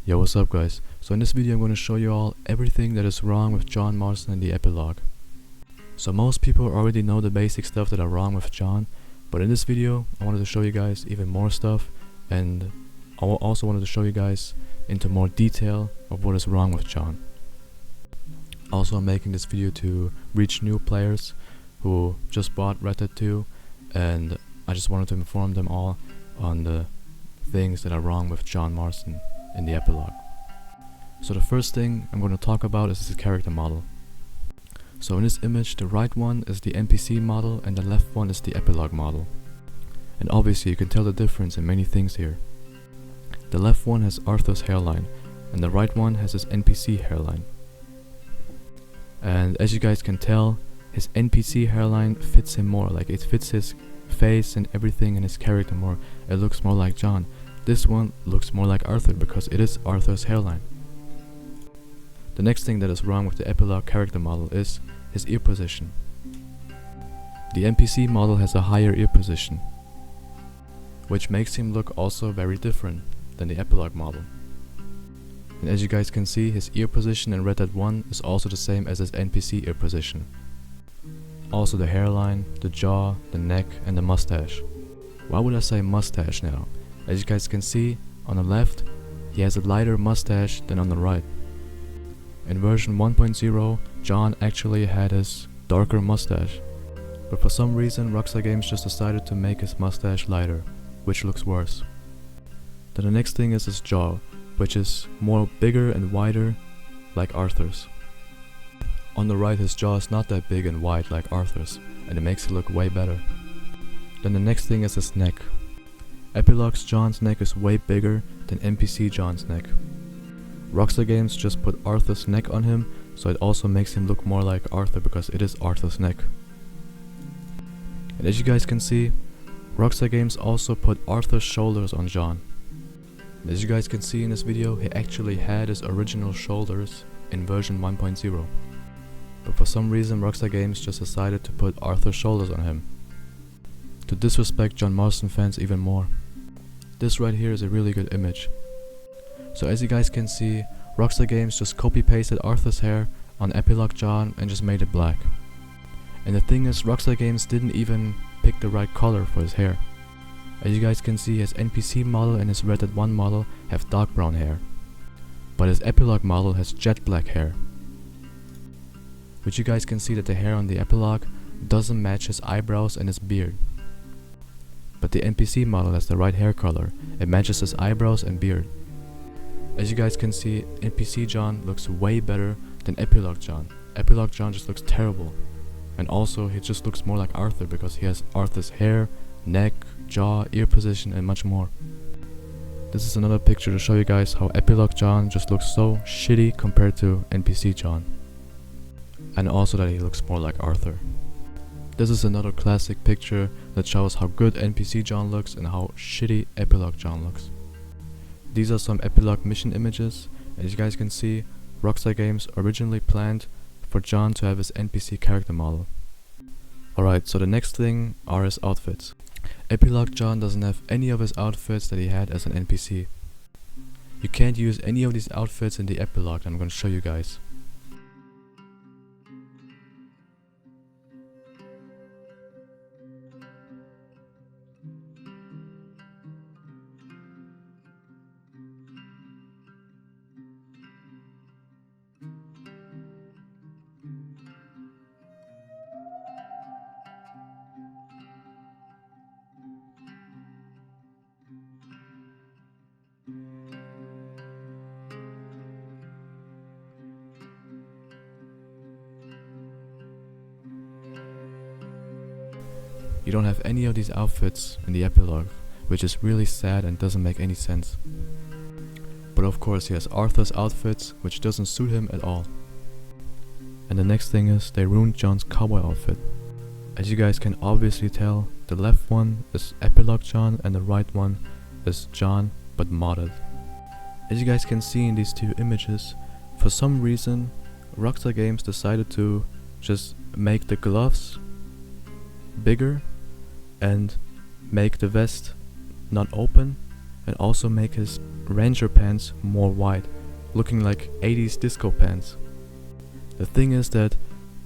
Yo, what's up guys? So in this video I'm going to show you all everything that is wrong with John Marston in the epilogue. So most people already know the basic stuff that are wrong with John, but in this video I wanted to show you guys even more stuff, and I also wanted to show you guys into more detail of what is wrong with John. Also, I'm making this video to reach new players who just bought Red Dead 2, and I just wanted to inform them all on the things that are wrong with John Marston in the epilogue. So the first thing I'm going to talk about is his character model. So in this image, the right one is the NPC model and the left one is the epilogue model. And obviously you can tell the difference in many things here. The left one has Arthur's hairline and the right one has his NPC hairline. And as you guys can tell, his NPC hairline fits him more, like it fits his face and everything in his character more. It looks more like John. This one looks more like Arthur because it is Arthur's hairline. The next thing that is wrong with the epilogue character model is his ear position. The NPC model has a higher ear position, which makes him look also very different than the epilogue model. And as you guys can see, his ear position in Red Dead 1 is also the same as his NPC ear position. Also the hairline, the jaw, the neck and the mustache. Why would I say mustache now? As you guys can see, on the left, he has a lighter mustache than on the right. In version 1.0, John actually had his darker mustache. But for some reason, Rockstar Games just decided to make his mustache lighter, which looks worse. Then the next thing is his jaw, which is more bigger and wider, like Arthur's. On the right, his jaw is not that big and wide like Arthur's, and it makes it look way better. Then the next thing is his neck. Epilogue's John's neck is way bigger than NPC John's neck. Rockstar Games just put Arthur's neck on him, so it also makes him look more like Arthur because it is Arthur's neck. And as you guys can see, Rockstar Games also put Arthur's shoulders on John. And as you guys can see in this video, he actually had his original shoulders in version 1.0. But for some reason Rockstar Games just decided to put Arthur's shoulders on him, to disrespect John Marston fans even more. This right here is a really good image. So as you guys can see, Rockstar Games just copy-pasted Arthur's hair on Epilogue John and just made it black. And the thing is, Rockstar Games didn't even pick the right color for his hair. As you guys can see, his NPC model and his Red Dead 1 model have dark brown hair, but his Epilogue model has jet black hair. Which you guys can see that the hair on the Epilogue doesn't match his eyebrows and his beard. But the NPC model has the right hair color, it matches his eyebrows and beard. As you guys can see, NPC John looks way better than Epilogue John. Epilogue John just looks terrible. And also he just looks more like Arthur because he has Arthur's hair, neck, jaw, ear position and much more. This is another picture to show you guys how Epilogue John just looks so shitty compared to NPC John. And also that he looks more like Arthur. This is another classic picture that shows how good NPC John looks and how shitty Epilogue John looks. These are some Epilogue mission images. As you guys can see, Rockstar Games originally planned for John to have his NPC character model. Alright, so the next thing are his outfits. Epilogue John doesn't have any of his outfits that he had as an NPC. You can't use any of these outfits in the epilogue, I'm going to show you guys. You don't have any of these outfits in the epilogue, which is really sad and doesn't make any sense. But of course he has Arthur's outfits, which doesn't suit him at all. And the next thing is, they ruined John's cowboy outfit. As you guys can obviously tell, the left one is Epilogue John and the right one is John but modded. As you guys can see in these two images, for some reason Rockstar Games decided to just make the gloves bigger and make the vest not open and also make his ranger pants more wide, looking like 80s disco pants. The thing is that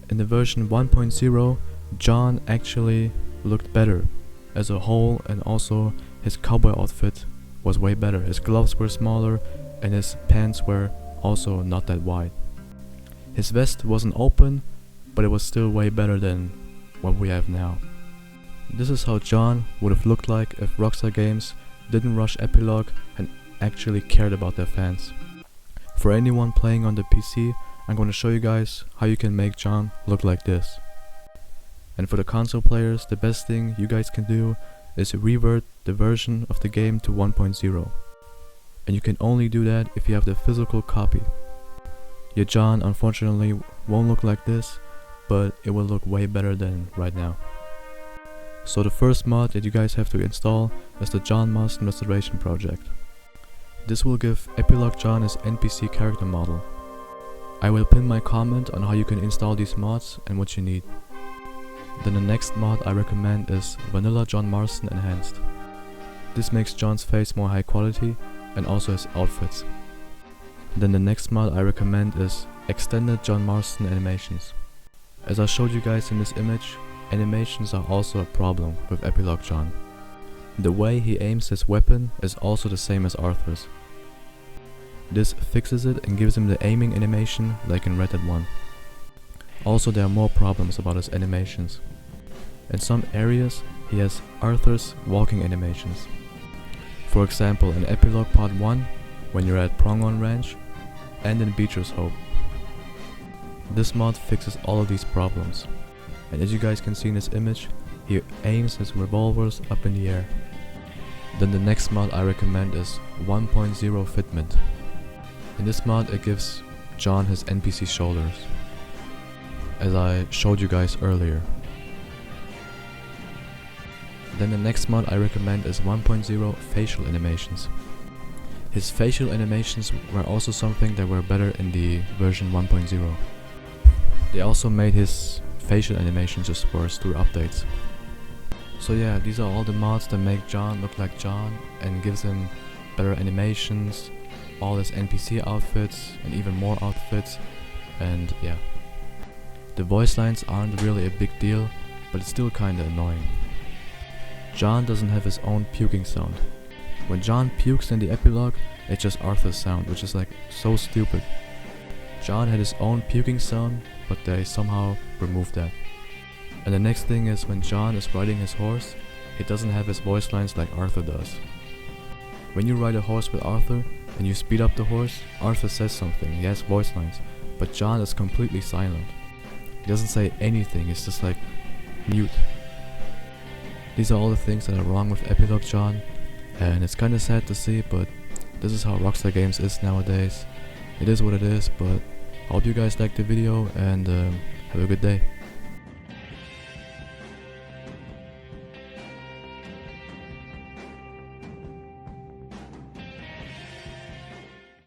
in the version 1.0, John actually looked better as a whole, and also his cowboy outfit was way better. His gloves were smaller and his pants were also not that wide. His vest wasn't open, but it was still way better than what we have now. This is how John would have looked like if Rockstar Games didn't rush Epilogue and actually cared about their fans. For anyone playing on the PC, I'm going to show you guys how you can make John look like this. And for the console players, the best thing you guys can do is revert the version of the game to 1.0. And you can only do that if you have the physical copy. Your John unfortunately won't look like this, but it will look way better than right now. So the first mod that you guys have to install is the John Marston Restoration Project. This will give Epilogue John his NPC character model. I will pin my comment on how you can install these mods and what you need. Then the next mod I recommend is Vanilla John Marston Enhanced. This makes John's face more high quality and also his outfits. Then the next mod I recommend is Extended John Marston Animations. As I showed you guys in this image, animations are also a problem with Epilogue John. The way he aims his weapon is also the same as Arthur's. This fixes it and gives him the aiming animation like in Red Dead 1. Also, there are more problems about his animations. In some areas, he has Arthur's walking animations. For example, in Epilogue Part 1, when you're at Prongon Ranch, and in Beecher's Hope. This mod fixes all of these problems. And as you guys can see in this image, he aims his revolvers up in the air. Then the next mod I recommend is 1.0 Fitment. In this mod it gives John his NPC shoulders, as I showed you guys earlier. Then the next mod I recommend is 1.0 Facial Animations. His facial animations were also something that were better in the version 1.0. They also made his facial animations just worse through updates. So yeah, these are all the mods that make John look like John and gives him better animations, all his NPC outfits and even more outfits, and yeah. The voice lines aren't really a big deal, but it's still kinda annoying. John doesn't have his own puking sound. When John pukes in the epilogue, it's just Arthur's sound, which is like so stupid. John had his own puking sound, but they somehow removed that. And the next thing is when John is riding his horse, he doesn't have his voice lines like Arthur does. When you ride a horse with Arthur and you speed up the horse, Arthur says something, he has voice lines, but John is completely silent. He doesn't say anything, he's just like mute. These are all the things that are wrong with Epilogue John, and it's kinda sad to see, but this is how Rockstar Games is nowadays. It is what it is, but I hope you guys liked the video and have a good day.